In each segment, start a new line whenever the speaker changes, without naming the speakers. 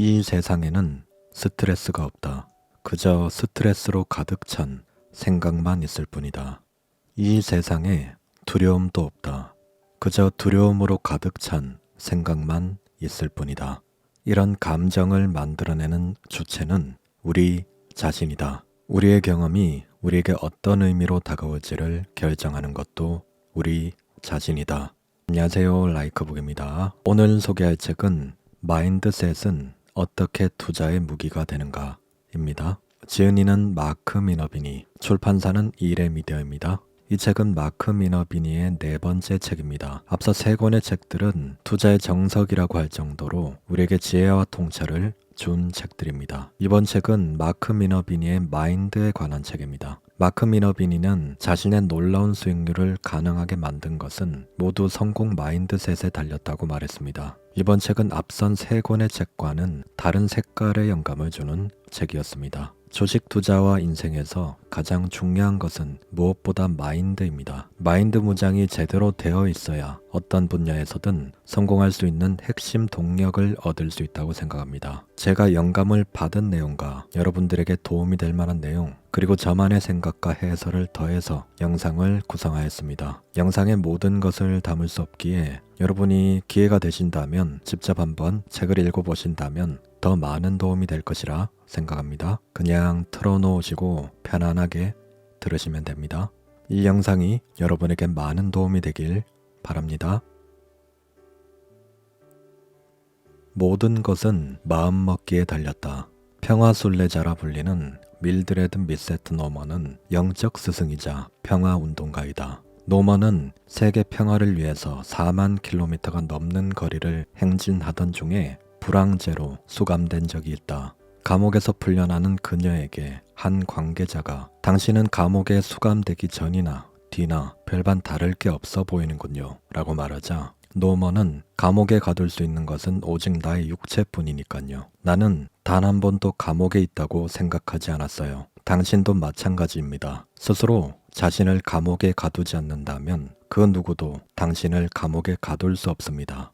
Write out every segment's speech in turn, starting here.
이 세상에는 스트레스가 없다. 그저 스트레스로 가득 찬 생각만 있을 뿐이다. 이 세상에 두려움도 없다. 그저 두려움으로 가득 찬 생각만 있을 뿐이다. 이런 감정을 만들어내는 주체는 우리 자신이다. 우리의 경험이 우리에게 어떤 의미로 다가올지를 결정하는 것도 우리 자신이다. 안녕하세요, 라이크북입니다. 오늘 소개할 책은 마인드셋은 어떻게 투자의 무기가 되는가 입니다. 지은이는 마크 미너비니, 출판사는 이레미디어입니다. 이 책은 마크 미너비니의 네 번째 책입니다. 앞서 세 권의 책들은 투자의 정석이라고 할 정도로 우리에게 지혜와 통찰을 준 책들입니다. 이번 책은 마크 미너비니의 마인드에 관한 책입니다. 마크 미너비니는 자신의 놀라운 수익률을 가능하게 만든 것은 모두 성공 마인드셋에 달렸다고 말했습니다. 이번 책은 앞선 세 권의 책과는 다른 색깔의 영감을 주는 책이었습니다. 주식 투자와 인생에서 가장 중요한 것은 무엇보다 마인드입니다. 마인드 무장이 제대로 되어 있어야 어떤 분야에서든 성공할 수 있는 핵심 동력을 얻을 수 있다고 생각합니다. 제가 영감을 받은 내용과 여러분들에게 도움이 될 만한 내용, 그리고 저만의 생각과 해설을 더해서 영상을 구성하였습니다. 영상의 모든 것을 담을 수 없기에 여러분이 기회가 되신다면 직접 한번 책을 읽어보신다면 더 많은 도움이 될 것이라 생각합니다. 그냥 틀어놓으시고 편안하게 들으시면 됩니다. 이 영상이 여러분에게 많은 도움이 되길 바랍니다. 모든 것은 마음먹기에 달렸다. 평화순례자라 불리는 밀드레드 미세트 노먼은 영적 스승이자 평화운동가이다. 노먼은 세계 평화를 위해서 4만 킬로미터가 넘는 거리를 행진하던 중에 불황제로 수감된 적이 있다. 감옥에서 풀려나는 그녀에게 한 관계자가 당신은 감옥에 수감되기 전이나 뒤나 별반 다를 게 없어 보이는군요 라고 말하자 노먼은 감옥에 가둘 수 있는 것은 오직 나의 육체뿐이니까요. 나는 단 한 번도 감옥에 있다고 생각하지 않았어요. 당신도 마찬가지입니다. 스스로 자신을 감옥에 가두지 않는다면 그 누구도 당신을 감옥에 가둘 수 없습니다.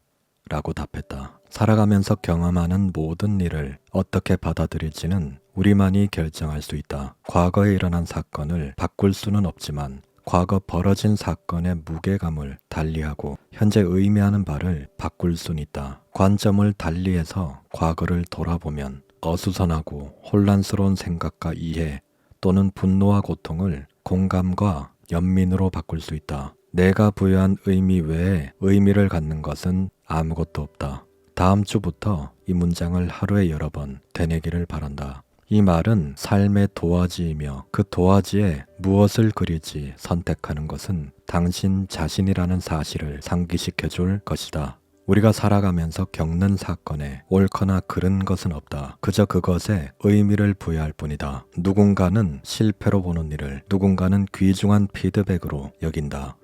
라고 답했다. 살아가면서 경험하는 모든 일을 어떻게 받아들일지는 우리만이 결정할 수 있다. 과거에 일어난 사건을 바꿀 수는 없지만 과거 벌어진 사건의 무게감을 달리하고 현재 의미하는 바를 바꿀 수는 있다. 관점을 달리해서 과거를 돌아보면 어수선하고 혼란스러운 생각과 이해 또는 분노와 고통을 공감과 연민으로 바꿀 수 있다. 내가 부여한 의미 외에 의미를 갖는 것은 아무것도 없다. 다음 주부터 이 문장을 하루에 여러 번 되뇌기를 바란다. 이 말은 삶의 도화지이며 그 도화지에 무엇을 그릴지 선택하는 것은 당신 자신이라는 사실을 상기시켜 줄 것이다. 우리가 살아가면서 겪는 사건에 옳거나 그른 것은 없다. 그저 그것에 의미를 부여할 뿐이다. 누군가는 실패로 보는 일을 누군가는 귀중한 피드백으로 여긴다.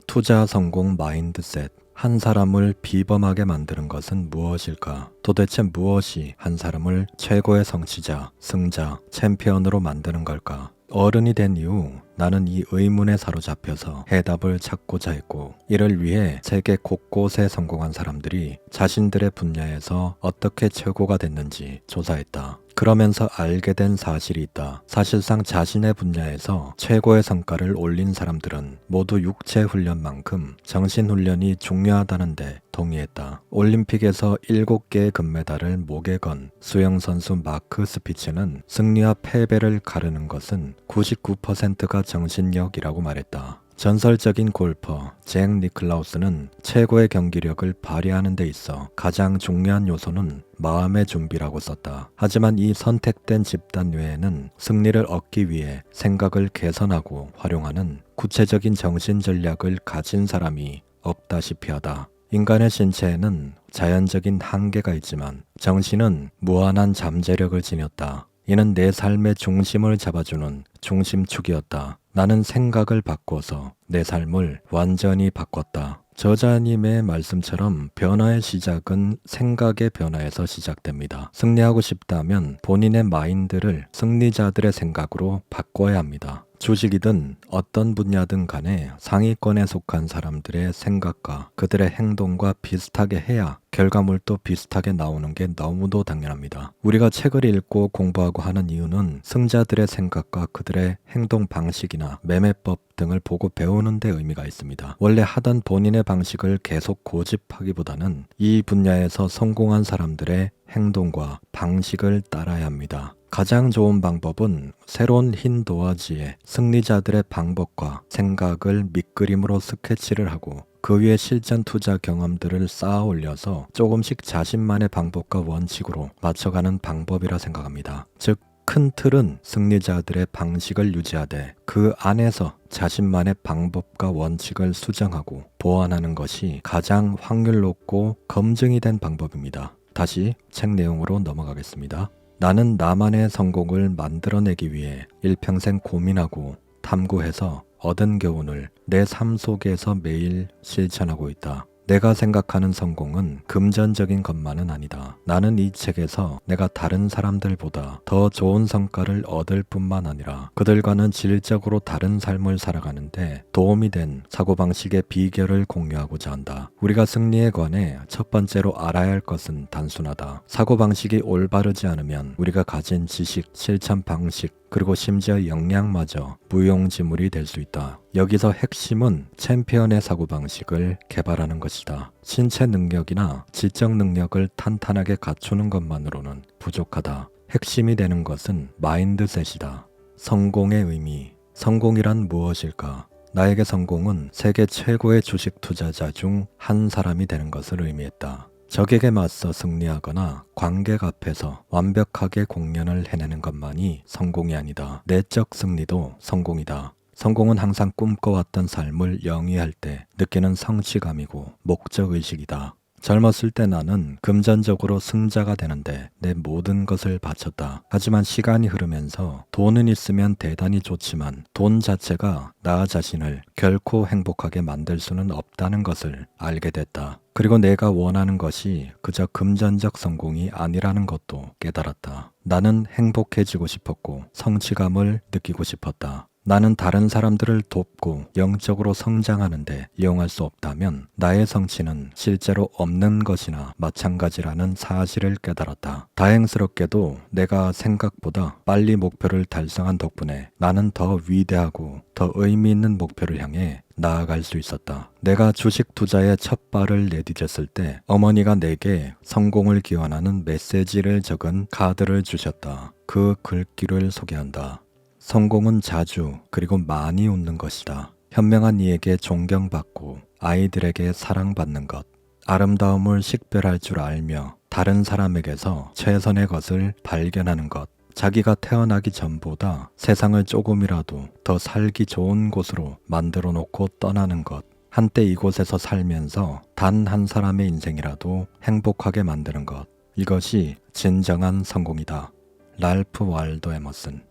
투자 성공 마인드셋. 한 사람을 비범하게 만드는 것은 무엇일까? 도대체 무엇이 한 사람을 최고의 성취자, 승자, 챔피언으로 만드는 걸까? 어른이 된 이후 나는 이 의문에 사로잡혀서 해답을 찾고자 했고 이를 위해 세계 곳곳에 성공한 사람들이 자신들의 분야에서 어떻게 최고가 됐는지 조사했다. 그러면서 알게 된 사실이 있다. 사실상 자신의 분야에서 최고의 성과를 올린 사람들은 모두 육체 훈련만큼 정신 훈련이 중요하다는데 동의했다. 올림픽에서 7개의 금메달을 목에 건 수영선수 마크 스피츠는 승리와 패배를 가르는 것은 99%가 정신력이라고 말했다. 전설적인 골퍼 잭 니클라우스는 최고의 경기력을 발휘하는 데 있어 가장 중요한 요소는 마음의 준비라고 썼다. 하지만 이 선택된 집단 외에는 승리를 얻기 위해 생각을 개선하고 활용하는 구체적인 정신 전략을 가진 사람이 없다시피 하다. 인간의 신체에는 자연적인 한계가 있지만 정신은 무한한 잠재력을 지녔다. 이는 내 삶의 중심을 잡아주는 중심축이었다. 나는 생각을 바꿔서 내 삶을 완전히 바꿨다. 저자님의 말씀처럼 변화의 시작은 생각의 변화에서 시작됩니다. 승리하고 싶다면 본인의 마인드를 승리자들의 생각으로 바꿔야 합니다. 주식이든 어떤 분야든 간에 상위권에 속한 사람들의 생각과 그들의 행동과 비슷하게 해야 결과물도 비슷하게 나오는 게 너무도 당연합니다. 우리가 책을 읽고 공부하고 하는 이유는 승자들의 생각과 그들의 행동 방식이나 매매법 등을 보고 배우는 데 의미가 있습니다. 원래 하던 본인의 방식을 계속 고집하기보다는 이 분야에서 성공한 사람들의 행동과 방식을 따라야 합니다. 가장 좋은 방법은 새로운 흰 도화지에 승리자들의 방법과 생각을 밑그림으로 스케치를 하고 그 위에 실전 투자 경험들을 쌓아 올려서 조금씩 자신만의 방법과 원칙으로 맞춰가는 방법이라 생각합니다. 즉, 큰 틀은 승리자들의 방식을 유지하되 그 안에서 자신만의 방법과 원칙을 수정하고 보완하는 것이 가장 확률 높고 검증이 된 방법입니다. 다시 책 내용으로 넘어가겠습니다. 나는 나만의 성공을 만들어내기 위해 일평생 고민하고 탐구해서 얻은 교훈을 내 삶 속에서 매일 실천하고 있다. 내가 생각하는 성공은 금전적인 것만은 아니다. 나는 이 책에서 내가 다른 사람들보다 더 좋은 성과를 얻을 뿐만 아니라 그들과는 질적으로 다른 삶을 살아가는데 도움이 된 사고방식의 비결을 공유하고자 한다. 우리가 승리에 관해 첫 번째로 알아야 할 것은 단순하다. 사고방식이 올바르지 않으면 우리가 가진 지식, 실천 방식, 그리고 심지어 역량마저 무용지물이 될 수 있다. 여기서 핵심은 챔피언의 사고방식을 개발하는 것이다. 신체 능력이나 지적 능력을 탄탄하게 갖추는 것만으로는 부족하다. 핵심이 되는 것은 마인드셋이다. 성공의 의미. 성공이란 무엇일까? 나에게 성공은 세계 최고의 주식 투자자 중 한 사람이 되는 것을 의미했다. 적에게 맞서 승리하거나 관객 앞에서 완벽하게 공연을 해내는 것만이 성공이 아니다. 내적 승리도 성공이다. 성공은 항상 꿈꿔왔던 삶을 영위할 때 느끼는 성취감이고 목적의식이다. 젊었을 때 나는 금전적으로 승자가 되는데 내 모든 것을 바쳤다. 하지만 시간이 흐르면서 돈은 있으면 대단히 좋지만 돈 자체가 나 자신을 결코 행복하게 만들 수는 없다는 것을 알게 됐다. 그리고 내가 원하는 것이 그저 금전적 성공이 아니라는 것도 깨달았다. 나는 행복해지고 싶었고 성취감을 느끼고 싶었다. 나는 다른 사람들을 돕고 영적으로 성장하는데 이용할 수 없다면 나의 성취는 실제로 없는 것이나 마찬가지라는 사실을 깨달았다. 다행스럽게도 내가 생각보다 빨리 목표를 달성한 덕분에 나는 더 위대하고 더 의미 있는 목표를 향해 나아갈 수 있었다. 내가 주식 투자에 첫 발을 내디뎠을 때 어머니가 내게 성공을 기원하는 메시지를 적은 카드를 주셨다. 그 글귀를 소개한다. 성공은 자주 그리고 많이 웃는 것이다. 현명한 이에게 존경받고 아이들에게 사랑받는 것. 아름다움을 식별할 줄 알며 다른 사람에게서 최선의 것을 발견하는 것. 자기가 태어나기 전보다 세상을 조금이라도 더 살기 좋은 곳으로 만들어 놓고 떠나는 것. 한때 이곳에서 살면서 단 한 사람의 인생이라도 행복하게 만드는 것. 이것이 진정한 성공이다. 랄프 waldo 에머슨.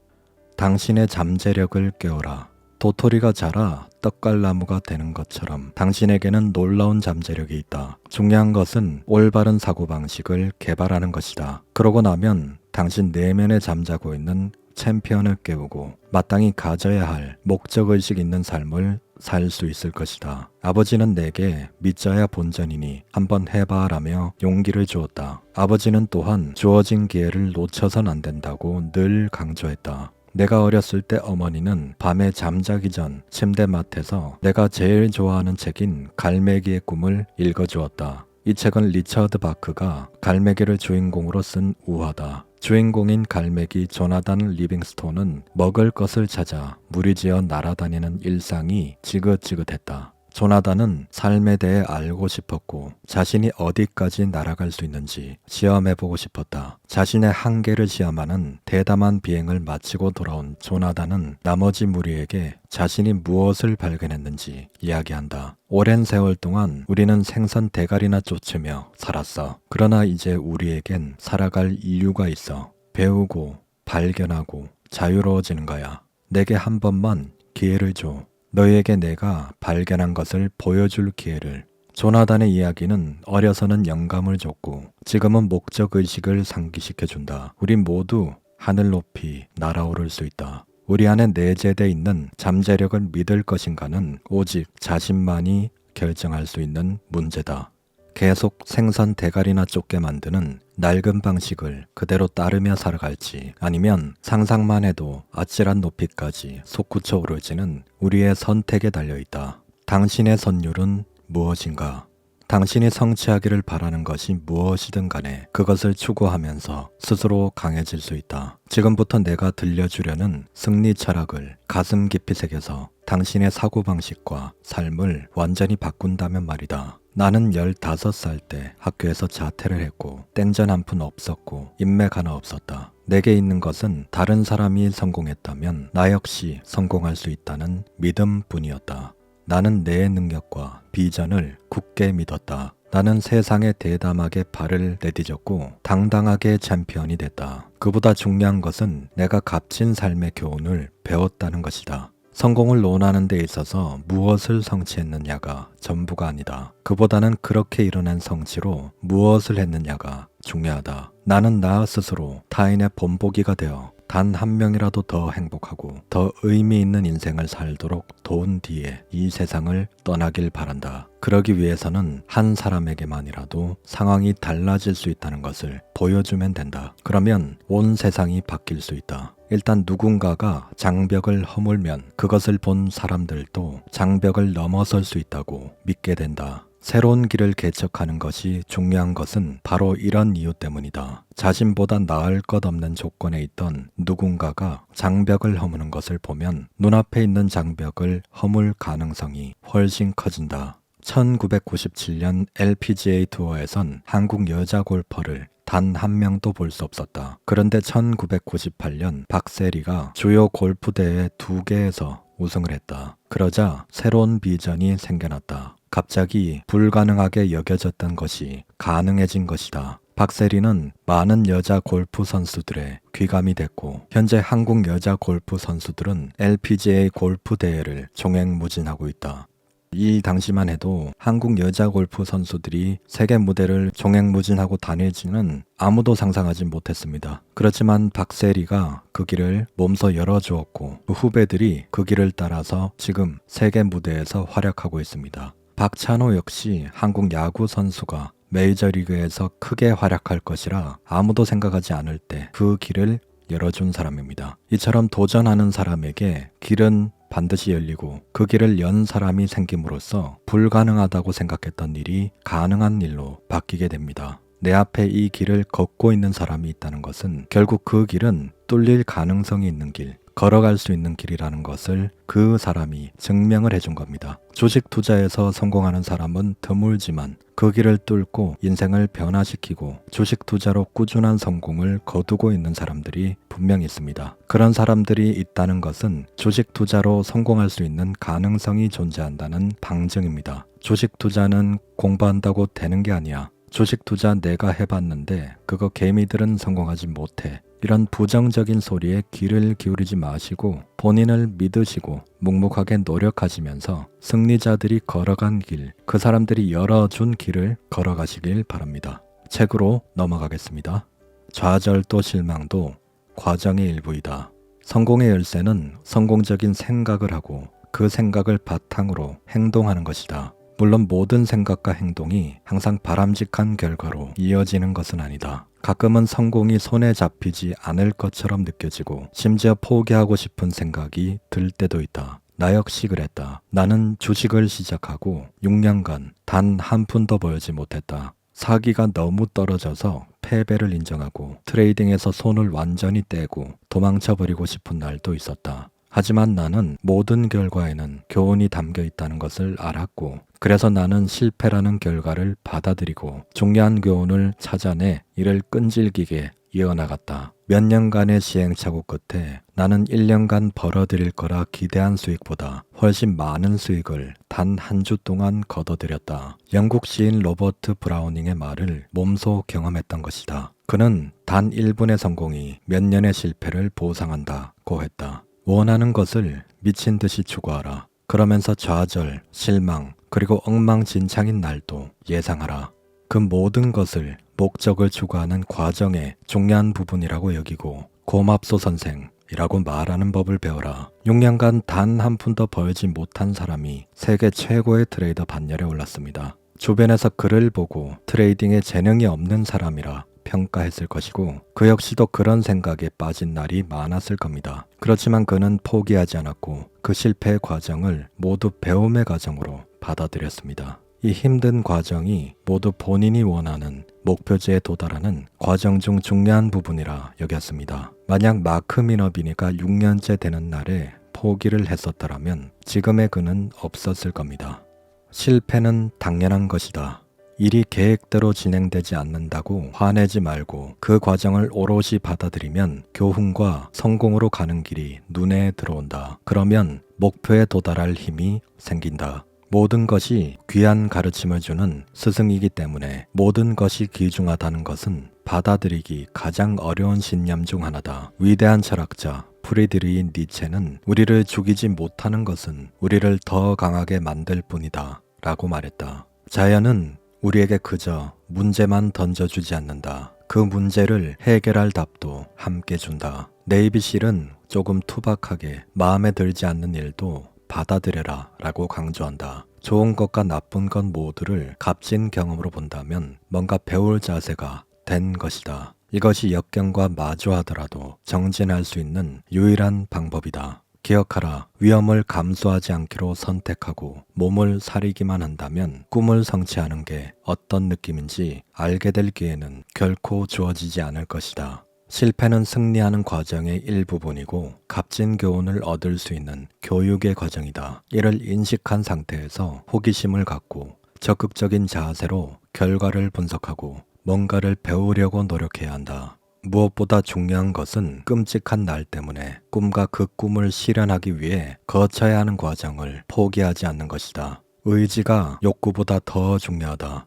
당신의 잠재력을 깨워라. 도토리가 자라 떡갈나무가 되는 것처럼 당신에게는 놀라운 잠재력이 있다. 중요한 것은 올바른 사고방식을 개발하는 것이다. 그러고 나면 당신 내면에 잠자고 있는 챔피언을 깨우고 마땅히 가져야 할 목적의식 있는 삶을 살 수 있을 것이다. 아버지는 내게 믿져야 본전이니 한번 해봐라며 용기를 주었다. 아버지는 또한 주어진 기회를 놓쳐선 안 된다고 늘 강조했다. 내가 어렸을 때 어머니는 밤에 잠자기 전 침대맡에서 내가 제일 좋아하는 책인 갈매기의 꿈을 읽어주었다. 이 책은 리처드 바크가 갈매기를 주인공으로 쓴 우화다. 주인공인 갈매기 조나단 리빙스톤은 먹을 것을 찾아 무리지어 날아다니는 일상이 지긋지긋했다. 조나단은 삶에 대해 알고 싶었고 자신이 어디까지 날아갈 수 있는지 시험해보고 싶었다. 자신의 한계를 시험하는 대담한 비행을 마치고 돌아온 조나단은 나머지 무리에게 자신이 무엇을 발견했는지 이야기한다. 오랜 세월 동안 우리는 생선 대가리나 쫓으며 살았어. 그러나 이제 우리에겐 살아갈 이유가 있어. 배우고 발견하고 자유로워지는 거야. 내게 한 번만 기회를 줘. 너희에게 내가 발견한 것을 보여줄 기회를. 조나단의 이야기는 어려서는 영감을 줬고 지금은 목적의식을 상기시켜준다. 우리 모두 하늘 높이 날아오를 수 있다. 우리 안에 내재되어 있는 잠재력을 믿을 것인가는 오직 자신만이 결정할 수 있는 문제다. 계속 생선 대가리나 쫓게 만드는 낡은 방식을 그대로 따르며 살아갈지, 아니면 상상만 해도 아찔한 높이까지 솟구쳐 오르지는 우리의 선택에 달려있다. 당신의 선율은 무엇인가? 당신이 성취하기를 바라는 것이 무엇이든 간에 그것을 추구하면서 스스로 강해질 수 있다. 지금부터 내가 들려주려는 승리 철학을 가슴 깊이 새겨서 당신의 사고방식과 삶을 완전히 바꾼다면 말이다. 나는 15살 때 학교에서 자퇴를 했고 땡전 한 푼 없었고 인맥 하나 없었다. 내게 있는 것은 다른 사람이 성공했다면 나 역시 성공할 수 있다는 믿음뿐이었다. 나는 내 능력과 비전을 굳게 믿었다. 나는 세상에 대담하게 발을 내디뎠고 당당하게 챔피언이 됐다. 그보다 중요한 것은 내가 값진 삶의 교훈을 배웠다는 것이다. 성공을 논하는 데 있어서 무엇을 성취했느냐가 전부가 아니다. 그보다는 그렇게 이뤄낸 성취로 무엇을 했느냐가 중요하다. 나는 나 스스로 타인의 본보기가 되어 단 한 명이라도 더 행복하고 더 의미 있는 인생을 살도록 도운 뒤에 이 세상을 떠나길 바란다. 그러기 위해서는 한 사람에게만이라도 상황이 달라질 수 있다는 것을 보여주면 된다. 그러면 온 세상이 바뀔 수 있다. 일단 누군가가 장벽을 허물면 그것을 본 사람들도 장벽을 넘어설 수 있다고 믿게 된다. 새로운 길을 개척하는 것이 중요한 것은 바로 이런 이유 때문이다. 자신보다 나을 것 없는 조건에 있던 누군가가 장벽을 허무는 것을 보면 눈앞에 있는 장벽을 허물 가능성이 훨씬 커진다. 1997년 LPGA 투어에선 한국 여자 골퍼를 단 한 명도 볼 수 없었다. 그런데 1998년 박세리가 주요 골프 대회 2개에서 우승을 했다. 그러자 새로운 비전이 생겨났다. 갑자기 불가능하게 여겨졌던 것이 가능해진 것이다. 박세리는 많은 여자 골프 선수들의 귀감이 됐고 현재 한국 여자 골프 선수들은 LPGA 골프 대회를 종횡무진하고 있다. 이 당시만 해도 한국 여자 골프 선수들이 세계 무대를 종횡무진하고 다닐지는 아무도 상상하지 못했습니다. 그렇지만 박세리가 그 길을 몸소 열어주었고 그 후배들이 그 길을 따라서 지금 세계 무대에서 활약하고 있습니다. 박찬호 역시 한국 야구 선수가 메이저리그에서 크게 활약할 것이라 아무도 생각하지 않을 때 그 길을 열어준 사람입니다. 이처럼 도전하는 사람에게 길은 반드시 열리고 그 길을 연 사람이 생김으로써 불가능하다고 생각했던 일이 가능한 일로 바뀌게 됩니다. 내 앞에 이 길을 걷고 있는 사람이 있다는 것은 결국 그 길은 뚫릴 가능성이 있는 길, 걸어갈 수 있는 길이라는 것을 그 사람이 증명을 해준 겁니다. 주식 투자에서 성공하는 사람은 드물지만 그 길을 뚫고 인생을 변화시키고 주식 투자로 꾸준한 성공을 거두고 있는 사람들이 분명히 있습니다. 그런 사람들이 있다는 것은 주식 투자로 성공할 수 있는 가능성이 존재한다는 방증입니다. 주식 투자는 공부한다고 되는 게 아니야. 주식 투자 내가 해봤는데 그거 개미들은 성공하지 못해. 이런 부정적인 소리에 귀를 기울이지 마시고 본인을 믿으시고 묵묵하게 노력하시면서 승리자들이 걸어간 길, 그 사람들이 열어준 길을 걸어가시길 바랍니다. 책으로 넘어가겠습니다. 좌절도 실망도 과정의 일부이다. 성공의 열쇠는 성공적인 생각을 하고 그 생각을 바탕으로 행동하는 것이다. 물론 모든 생각과 행동이 항상 바람직한 결과로 이어지는 것은 아니다. 가끔은 성공이 손에 잡히지 않을 것처럼 느껴지고 심지어 포기하고 싶은 생각이 들 때도 있다. 나 역시 그랬다. 나는 주식을 시작하고 6년간 단 한 푼도 벌지 못했다. 사기가 너무 떨어져서 패배를 인정하고 트레이딩에서 손을 완전히 떼고 도망쳐버리고 싶은 날도 있었다. 하지만 나는 모든 결과에는 교훈이 담겨 있다는 것을 알았고 그래서 나는 실패라는 결과를 받아들이고 중요한 교훈을 찾아내 이를 끈질기게 이어나갔다. 몇 년간의 시행착오 끝에 나는 1년간 벌어들일 거라 기대한 수익보다 훨씬 많은 수익을 단 한 주 동안 거둬들였다. 영국 시인 로버트 브라우닝의 말을 몸소 경험했던 것이다. 그는 단 1분의 성공이 몇 년의 실패를 보상한다고 했다. 원하는 것을 미친 듯이 추구하라. 그러면서 좌절, 실망, 그리고 엉망진창인 날도 예상하라. 그 모든 것을 목적을 추구하는 과정의 중요한 부분이라고 여기고 고맙소 선생, 이라고 말하는 법을 배워라. 6년간 단 한 푼도 벌지 못한 사람이 세계 최고의 트레이더 반열에 올랐습니다. 주변에서 그를 보고 트레이딩에 재능이 없는 사람이라 평가했을 것이고 그 역시도 그런 생각에 빠진 날이 많았을 겁니다. 그렇지만 그는 포기하지 않았고 그 실패의 과정을 모두 배움의 과정으로 받아들였습니다. 이 힘든 과정이 모두 본인이 원하는 목표지에 도달하는 과정 중 중요한 부분이라 여겼습니다. 만약 마크 미너비니가 6년째 되는 날에 포기를 했었더라면 지금의 그는 없었을 겁니다. 실패는 당연한 것이다. 일이 계획대로 진행되지 않는다고 화내지 말고 그 과정을 오롯이 받아들이면 교훈과 성공으로 가는 길이 눈에 들어온다. 그러면 목표에 도달할 힘이 생긴다. 모든 것이 귀한 가르침을 주는 스승이기 때문에 모든 것이 귀중하다는 것은 받아들이기 가장 어려운 신념 중 하나다. 위대한 철학자 프리드리히 니체는 우리를 죽이지 못하는 것은 우리를 더 강하게 만들 뿐이다 라고 말했다. 자연은 우리에게 그저 문제만 던져주지 않는다. 그 문제를 해결할 답도 함께 준다. 네이비실은 조금 투박하게 마음에 들지 않는 일도 받아들여라 라고 강조한다. 좋은 것과 나쁜 것 모두를 값진 경험으로 본다면 뭔가 배울 자세가 된 것이다. 이것이 역경과 마주하더라도 정진할 수 있는 유일한 방법이다. 기억하라. 위험을 감수하지 않기로 선택하고 몸을 사리기만 한다면 꿈을 성취하는 게 어떤 느낌인지 알게 될 기회는 결코 주어지지 않을 것이다. 실패는 승리하는 과정의 일부분이고 값진 교훈을 얻을 수 있는 교육의 과정이다. 이를 인식한 상태에서 호기심을 갖고 적극적인 자세로 결과를 분석하고 뭔가를 배우려고 노력해야 한다. 무엇보다 중요한 것은 끔찍한 날 때문에 꿈과 그 꿈을 실현하기 위해 거쳐야 하는 과정을 포기하지 않는 것이다. 의지가 욕구보다 더 중요하다.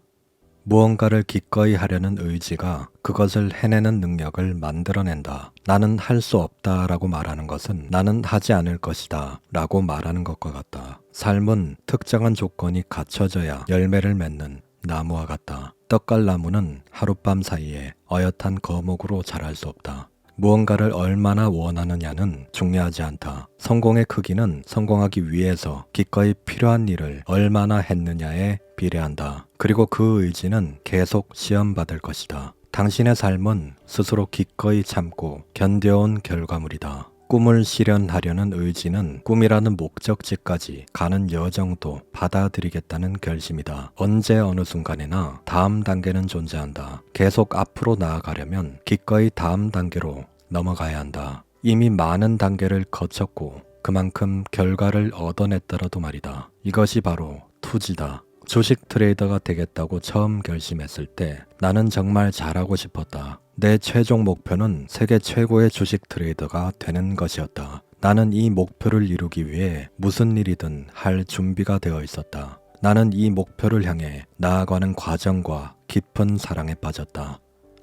무언가를 기꺼이 하려는 의지가 그것을 해내는 능력을 만들어낸다. 나는 할 수 없다 라고 말하는 것은 나는 하지 않을 것이다 라고 말하는 것과 같다. 삶은 특정한 조건이 갖춰져야 열매를 맺는 나무와 같다. 떡갈나무는 하룻밤 사이에 어엿한 거목으로 자랄 수 없다. 무언가를 얼마나 원하느냐는 중요하지 않다. 성공의 크기는 성공하기 위해서 기꺼이 필요한 일을 얼마나 했느냐에 비례한다. 그리고 그 의지는 계속 시험받을 것이다. 당신의 삶은 스스로 기꺼이 참고 견뎌온 결과물이다. 꿈을 실현하려는 의지는 꿈이라는 목적지까지 가는 여정도 받아들이겠다는 결심이다. 언제 어느 순간에나 다음 단계는 존재한다. 계속 앞으로 나아가려면 기꺼이 다음 단계로 넘어가야 한다. 이미 많은 단계를 거쳤고 그만큼 결과를 얻어냈더라도 말이다. 이것이 바로 투지다. 주식 트레이더가 되겠다고 처음 결심했을 때 나는 정말 잘하고 싶었다. 내 최종 목표는 세계 최고의 주식 트레이더가 되는 것이었다. 나는 이 목표를 이루기 위해 무슨 일이든 할 준비가 되어 있었다. 나는 이 목표를 향해 나아가는 과정과 깊은 사랑에 빠졌다.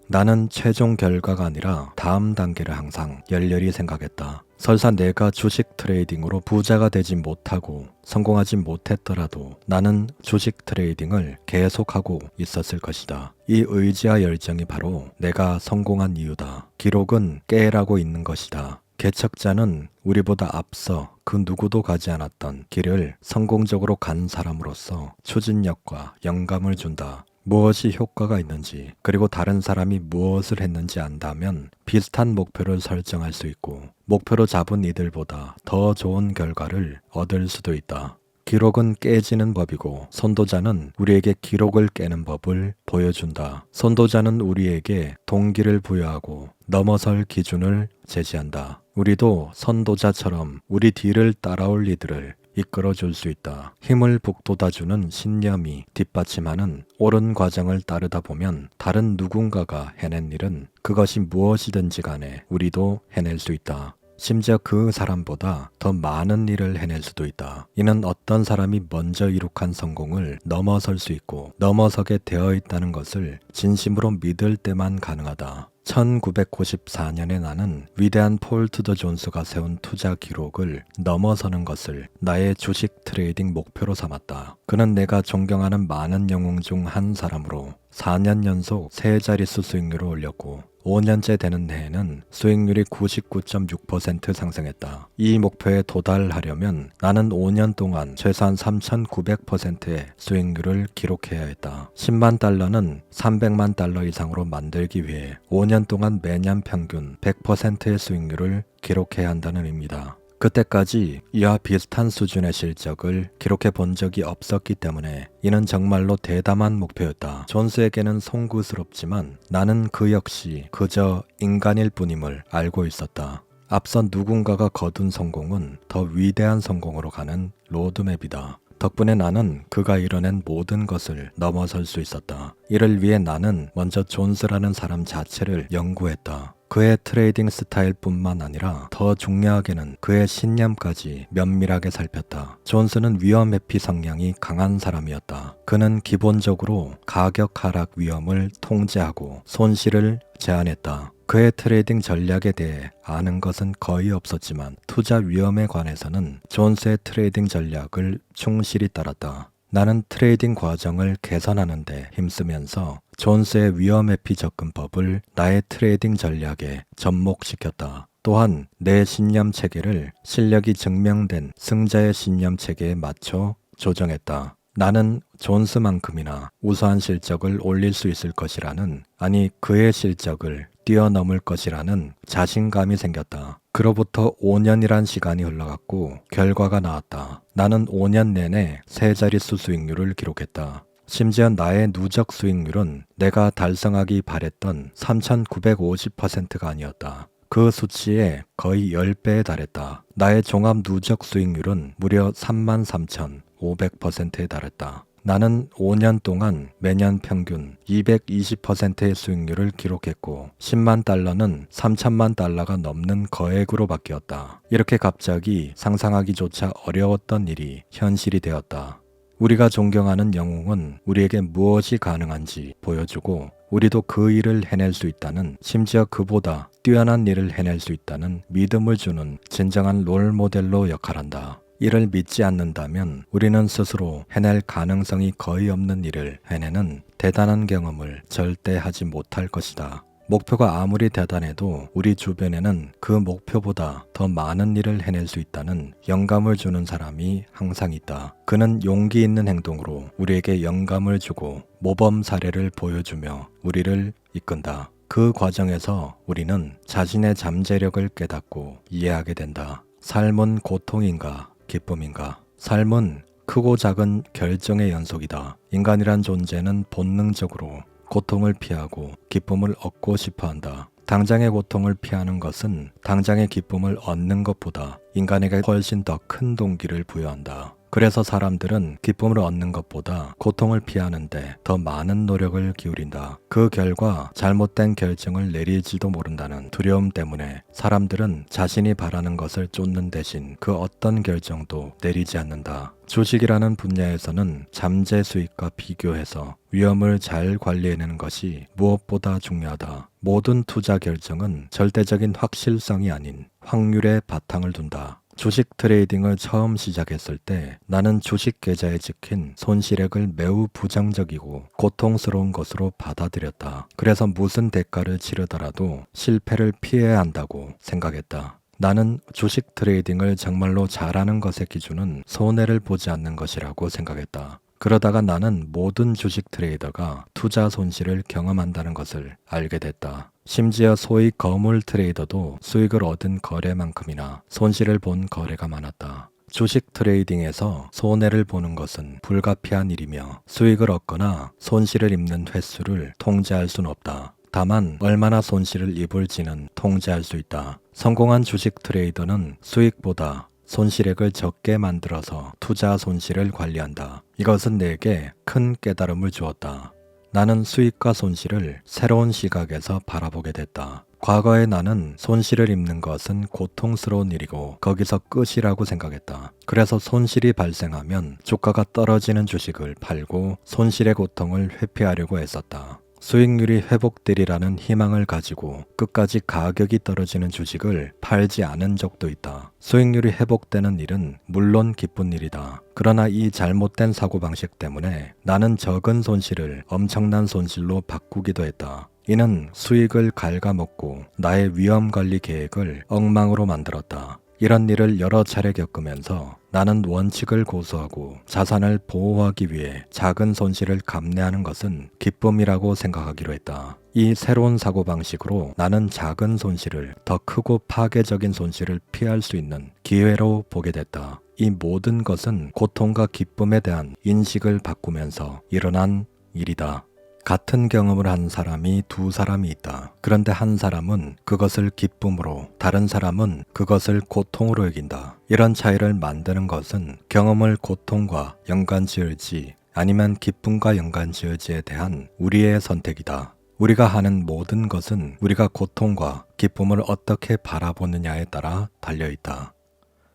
나는 최종 결과가 아니라 다음 단계를 항상 열렬히 생각했다. 설사 내가 주식 트레이딩으로 부자가 되지 못하고 성공하지 못했더라도 나는 주식 트레이딩을 계속하고 있었을 것이다. 이 의지와 열정이 바로 내가 성공한 이유다. 기록은 깨라고 있는 것이다. 개척자는 우리보다 앞서 그 누구도 가지 않았던 길을 성공적으로 간 사람으로서 추진력과 영감을 준다. 무엇이 효과가 있는지 그리고 다른 사람이 무엇을 했는지 안다면 비슷한 목표를 설정할 수 있고 목표로 잡은 이들보다 더 좋은 결과를 얻을 수도 있다. 기록은 깨지는 법이고 선도자는 우리에게 기록을 깨는 법을 보여준다. 선도자는 우리에게 동기를 부여하고 넘어설 기준을 제시한다. 우리도 선도자처럼 우리 뒤를 따라올 이들을 이끌어줄 수 있다. 힘을 북돋아주는 신념이 뒷받침하는 옳은 과정을 따르다 보면 다른 누군가가 해낸 일은 그것이 무엇이든지 간에 우리도 해낼 수 있다. 심지어 그 사람보다 더 많은 일을 해낼 수도 있다. 이는 어떤 사람이 먼저 이룩한 성공을 넘어설 수 있고 넘어서게 되어 있다는 것을 진심으로 믿을 때만 가능하다. 1994년에 나는 위대한 폴 투더 존스가 세운 투자 기록을 넘어서는 것을 나의 주식 트레이딩 목표로 삼았다. 그는 내가 존경하는 많은 영웅 중 한 사람으로 4년 연속 세 자릿수 수익률을 올렸고 5년째 되는 해에는 수익률이 99.6% 상승했다. 이 목표에 도달하려면 나는 5년 동안 최소한 3,900%의 수익률을 기록해야 했다. 10만 달러는 300만 달러 이상으로 만들기 위해 5년 동안 매년 평균 100%의 수익률을 기록해야 한다는 의미다. 그때까지 이와 비슷한 수준의 실적을 기록해 본 적이 없었기 때문에 이는 정말로 대담한 목표였다. 존스에게는 송구스럽지만 나는 그 역시 그저 인간일 뿐임을 알고 있었다. 앞선 누군가가 거둔 성공은 더 위대한 성공으로 가는 로드맵이다. 덕분에 나는 그가 이뤄낸 모든 것을 넘어설 수 있었다. 이를 위해 나는 먼저 존스라는 사람 자체를 연구했다. 그의 트레이딩 스타일뿐만 아니라 더 중요하게는 그의 신념까지 면밀하게 살폈다. 존스는 위험 회피 성향이 강한 사람이었다. 그는 기본적으로 가격 하락 위험을 통제하고 손실을 제한했다. 그의 트레이딩 전략에 대해 아는 것은 거의 없었지만 투자 위험에 관해서는 존스의 트레이딩 전략을 충실히 따랐다. 나는 트레이딩 과정을 개선하는 데 힘쓰면서 존스의 위험 회피 접근법을 나의 트레이딩 전략에 접목시켰다. 또한 내 신념 체계를 실력이 증명된 승자의 신념 체계에 맞춰 조정했다. 나는 존스만큼이나 우수한 실적을 올릴 수 있을 것이라는, 아니 그의 실적을 뛰어넘을 것이라는 자신감이 생겼다. 그로부터 5년이란 시간이 흘러갔고 결과가 나왔다. 나는 5년 내내 세 자릿수 수익률을 기록했다. 심지어 나의 누적 수익률은 내가 달성하기 바랬던 3,950%가 아니었다. 그 수치에 거의 10배에 달했다. 나의 종합 누적 수익률은 무려 33,500%에 달했다. 나는 5년 동안 매년 평균 220%의 수익률을 기록했고 10만 달러는 3천만 달러가 넘는 거액으로 바뀌었다. 이렇게 갑자기 상상하기조차 어려웠던 일이 현실이 되었다. 우리가 존경하는 영웅은 우리에게 무엇이 가능한지 보여주고 우리도 그 일을 해낼 수 있다는, 심지어 그보다 뛰어난 일을 해낼 수 있다는 믿음을 주는 진정한 롤모델로 역할한다. 이를 믿지 않는다면 우리는 스스로 해낼 가능성이 거의 없는 일을 해내는 대단한 경험을 절대 하지 못할 것이다. 목표가 아무리 대단해도 우리 주변에는 그 목표보다 더 많은 일을 해낼 수 있다는 영감을 주는 사람이 항상 있다. 그는 용기 있는 행동으로 우리에게 영감을 주고 모범 사례를 보여주며 우리를 이끈다. 그 과정에서 우리는 자신의 잠재력을 깨닫고 이해하게 된다. 삶은 고통인가 기쁨인가? 삶은 크고 작은 결정의 연속이다. 인간이란 존재는 본능적으로 고통을 피하고 기쁨을 얻고 싶어 한다. 당장의 고통을 피하는 것은 당장의 기쁨을 얻는 것보다 인간에게 훨씬 더 큰 동기를 부여한다. 그래서 사람들은 기쁨을 얻는 것보다 고통을 피하는데 더 많은 노력을 기울인다. 그 결과 잘못된 결정을 내릴지도 모른다는 두려움 때문에 사람들은 자신이 바라는 것을 쫓는 대신 그 어떤 결정도 내리지 않는다. 주식이라는 분야에서는 잠재 수익과 비교해서 위험을 잘 관리해내는 것이 무엇보다 중요하다. 모든 투자 결정은 절대적인 확실성이 아닌 확률에 바탕을 둔다. 주식 트레이딩을 처음 시작했을 때 나는 주식 계좌에 찍힌 손실액을 매우 부정적이고 고통스러운 것으로 받아들였다. 그래서 무슨 대가를 치르더라도 실패를 피해야 한다고 생각했다. 나는 주식 트레이딩을 정말로 잘하는 것의 기준은 손해를 보지 않는 것이라고 생각했다. 그러다가 나는 모든 주식 트레이더가 투자 손실을 경험한다는 것을 알게 됐다. 심지어 소위 거물 트레이더도 수익을 얻은 거래만큼이나 손실을 본 거래가 많았다. 주식 트레이딩에서 손해를 보는 것은 불가피한 일이며 수익을 얻거나 손실을 입는 횟수를 통제할 수는 없다. 다만 얼마나 손실을 입을지는 통제할 수 있다. 성공한 주식 트레이더는 수익보다 손실액을 적게 만들어서 투자 손실을 관리한다. 이것은 내게 큰 깨달음을 주었다. 나는 수익과 손실을 새로운 시각에서 바라보게 됐다. 과거에 나는 손실을 입는 것은 고통스러운 일이고 거기서 끝이라고 생각했다. 그래서 손실이 발생하면 주가가 떨어지는 주식을 팔고 손실의 고통을 회피하려고 했었다. 수익률이 회복되리라는 희망을 가지고 끝까지 가격이 떨어지는 주식을 팔지 않은 적도 있다. 수익률이 회복되는 일은 물론 기쁜 일이다. 그러나 이 잘못된 사고방식 때문에 나는 적은 손실을 엄청난 손실로 바꾸기도 했다. 이는 수익을 갉아먹고 나의 위험관리 계획을 엉망으로 만들었다. 이런 일을 여러 차례 겪으면서 나는 원칙을 고수하고 자산을 보호하기 위해 작은 손실을 감내하는 것은 기쁨이라고 생각하기로 했다. 이 새로운 사고방식으로 나는 작은 손실을 더 크고 파괴적인 손실을 피할 수 있는 기회로 보게 됐다. 이 모든 것은 고통과 기쁨에 대한 인식을 바꾸면서 일어난 일이다. 같은 경험을 한 사람이 두 사람이 있다. 그런데 한 사람은 그것을 기쁨으로, 다른 사람은 그것을 고통으로 여긴다. 이런 차이를 만드는 것은 경험을 고통과 연관지을지 아니면 기쁨과 연관지을지에 대한 우리의 선택이다. 우리가 하는 모든 것은 우리가 고통과 기쁨을 어떻게 바라보느냐에 따라 달려있다.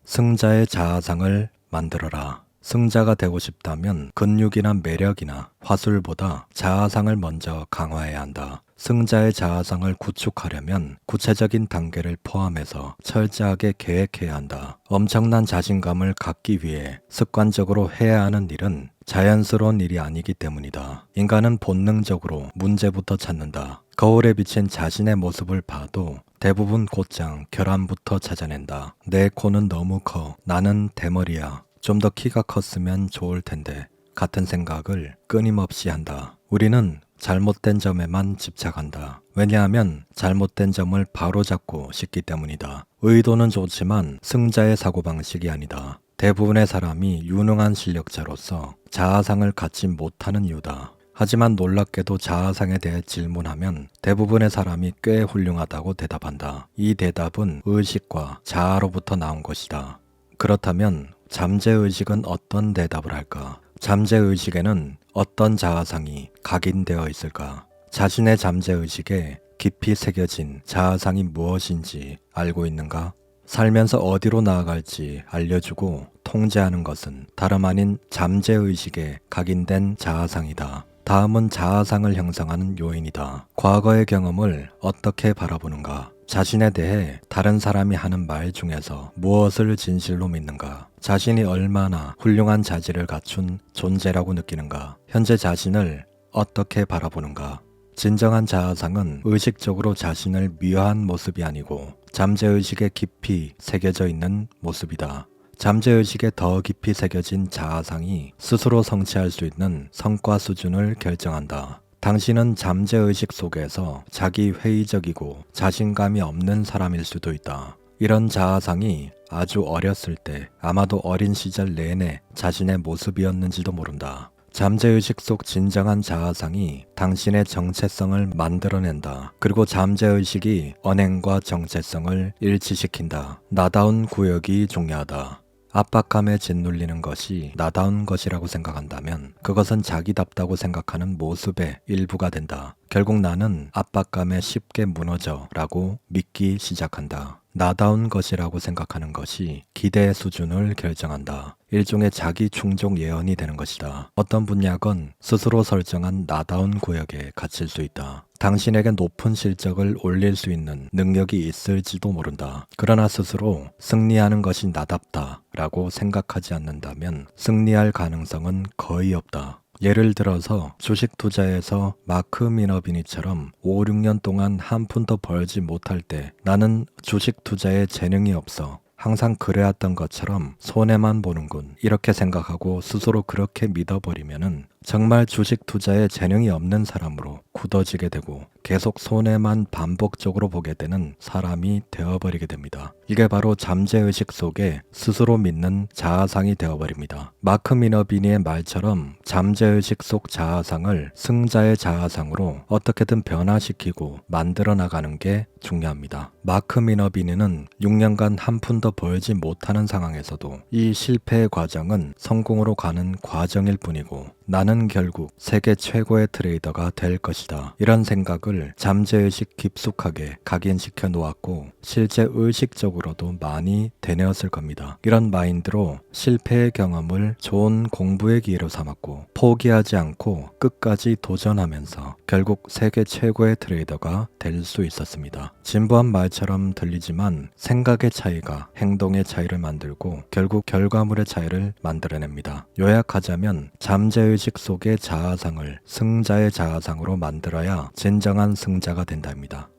승자의 자아상을 만들어라. 승자가 되고 싶다면 근육이나 매력이나 화술보다 자아상을 먼저 강화해야 한다. 승자의 자아상을 구축하려면 구체적인 단계를 포함해서 철저하게 계획해야 한다. 엄청난 자신감을 갖기 위해 습관적으로 해야 하는 일은 자연스러운 일이 아니기 때문이다. 인간은 본능적으로 문제부터 찾는다. 거울에 비친 자신의 모습을 봐도 대부분 곧장 결함부터 찾아낸다. 내 코는 너무 커. 나는 대머리야. 좀 더 키가 컸으면 좋을 텐데 같은 생각을 끊임없이 한다. 우리는 잘못된 점에만 집착한다. 왜냐하면 잘못된 점을 바로잡고 싶기 때문이다. 의도는 좋지만 승자의 사고방식이 아니다. 대부분의 사람이 유능한 실력자로서 자아상을 갖지 못하는 이유다. 하지만 놀랍게도 자아상에 대해 질문하면 대부분의 사람이 꽤 훌륭하다고 대답한다. 이 대답은 의식과 자아로부터 나온 것이다. 그렇다면 잠재의식은 어떤 대답을 할까? 잠재의식에는 어떤 자아상이 각인되어 있을까? 자신의 잠재의식에 깊이 새겨진 자아상이 무엇인지 알고 있는가? 살면서 어디로 나아갈지 알려주고 통제하는 것은 다름 아닌 잠재의식에 각인된 자아상이다. 다음은 자아상을 형성하는 요인이다. 과거의 경험을 어떻게 바라보는가? 자신에 대해 다른 사람이 하는 말 중에서 무엇을 진실로 믿는가? 자신이 얼마나 훌륭한 자질을 갖춘 존재라고 느끼는가? 현재 자신을 어떻게 바라보는가? 진정한 자아상은 의식적으로 자신을 미화한 모습이 아니고 잠재의식에 깊이 새겨져 있는 모습이다. 잠재의식에 더 깊이 새겨진 자아상이 스스로 성취할 수 있는 성과 수준을 결정한다. 당신은 잠재의식 속에서 자기 회의적이고 자신감이 없는 사람일 수도 있다. 이런 자아상이 아주 어렸을 때 아마도 어린 시절 내내 자신의 모습이었는지도 모른다. 잠재의식 속 진정한 자아상이 당신의 정체성을 만들어낸다. 그리고 잠재의식이 언행과 정체성을 일치시킨다. 나다운 구역이 중요하다. 압박감에 짓눌리는 것이 나다운 것이라고 생각한다면 그것은 자기답다고 생각하는 모습의 일부가 된다. 결국 나는 압박감에 쉽게 무너져 라고 믿기 시작한다. 나다운 것이라고 생각하는 것이 기대의 수준을 결정한다. 일종의 자기 충족 예언이 되는 것이다. 어떤 분야건 스스로 설정한 나다운 구역에 갇힐 수 있다. 당신에게 높은 실적을 올릴 수 있는 능력이 있을지도 모른다. 그러나 스스로 승리하는 것이 나답다 라고 생각하지 않는다면 승리할 가능성은 거의 없다. 예를 들어서 주식 투자에서 마크 미너비니처럼 5, 6년 동안 한 푼도 벌지 못할 때 나는 주식 투자에 재능이 없어. 항상 그래왔던 것처럼 손해만 보는군. 이렇게 생각하고 스스로 그렇게 믿어버리면은 정말 주식 투자에 재능이 없는 사람으로 굳어지게 되고 계속 손해만 반복적으로 보게 되는 사람이 되어버리게 됩니다. 이게 바로 잠재의식 속에 스스로 믿는 자아상이 되어버립니다. 마크 미너비니의 말처럼 잠재의식 속 자아상을 승자의 자아상으로 어떻게든 변화시키고 만들어 나가는 게 중요합니다. 마크 미너비니는 6년간 한 푼도 벌지 못하는 상황에서도 이 실패의 과정은 성공으로 가는 과정일 뿐이고 나는 결국 세계 최고의 트레이더가 될 것이다. 이런 생각을 잠재의식 깊숙하게 각인시켜 놓았고 실제 의식적으로도 많이 되뇌었을 겁니다. 이런 마인드로 실패의 경험을 좋은 공부의 기회로 삼았고 포기하지 않고 끝까지 도전하면서 결국 세계 최고의 트레이더가 될 수 있었습니다. 진부한 말처럼 차이처럼 들리지만 생각의 차이가 행동의 차이를 만들고 결국 결과물의 차이를 만들어냅니다. 요약하자면 잠재의식 속의 자아상을 승자의 자아상으로 만들어야 진정한 승자가 된답니다.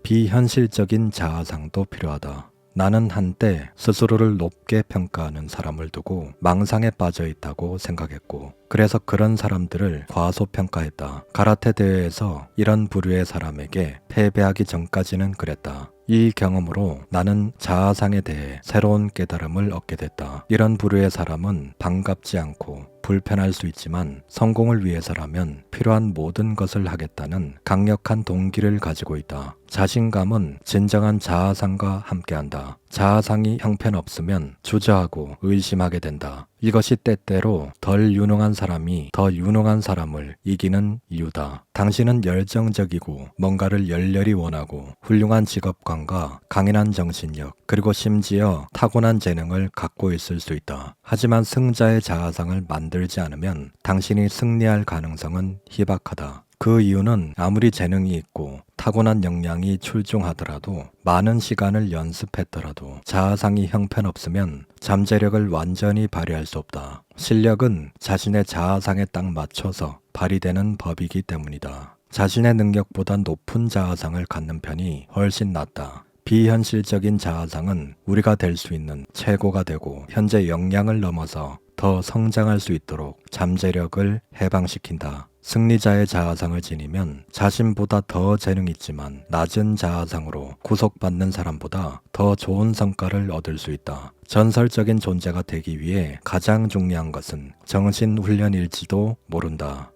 비현실적인 자아상도 필요하다. 나는 한때 스스로를 높게 평가하는 사람을 두고 망상에 빠져 있다고 생각했고, 그래서 그런 사람들을 과소평가했다. 가라테 대회에서 이런 부류의 사람에게 패배하기 전까지는 그랬다. 이 경험으로 나는 자아상에 대해 새로운 깨달음을 얻게 됐다. 이런 부류의 사람은 반갑지 않고 불편할 수 있지만 성공을 위해서라면 필요한 모든 것을 하겠다는 강력한 동기를 가지고 있다. 자신감은 진정한 자아상과 함께한다. 자아상이 형편없으면 주저하고 의심하게 된다. 이것이 때때로 덜 유능한 사람이 더 유능한 사람을 이기는 이유다. 당신은 열정적이고 뭔가를 열렬히 원하고 훌륭한 직업관과 강인한 정신력, 그리고 심지어 타고난 재능을 갖고 있을 수 있다. 하지만 승자의 자아상을 만들지 않으면 당신이 승리할 가능성은 희박하다. 그 이유는 아무리 재능이 있고 타고난 역량이 출중하더라도 많은 시간을 연습했더라도 자아상이 형편없으면 잠재력을 완전히 발휘할 수 없다. 실력은 자신의 자아상에 딱 맞춰서 발휘되는 법이기 때문이다. 자신의 능력보다 높은 자아상을 갖는 편이 훨씬 낫다. 비현실적인 자아상은 우리가 될 수 있는 최고가 되고 현재 역량을 넘어서 더 성장할 수 있도록 잠재력을 해방시킨다. 승리자의 자아상을 지니면 자신보다 더 재능 있지만 낮은 자아상으로 구속받는 사람보다 더 좋은 성과를 얻을 수 있다. 전설적인 존재가 되기 위해 가장 중요한 것은 정신훈련일지도 모른다.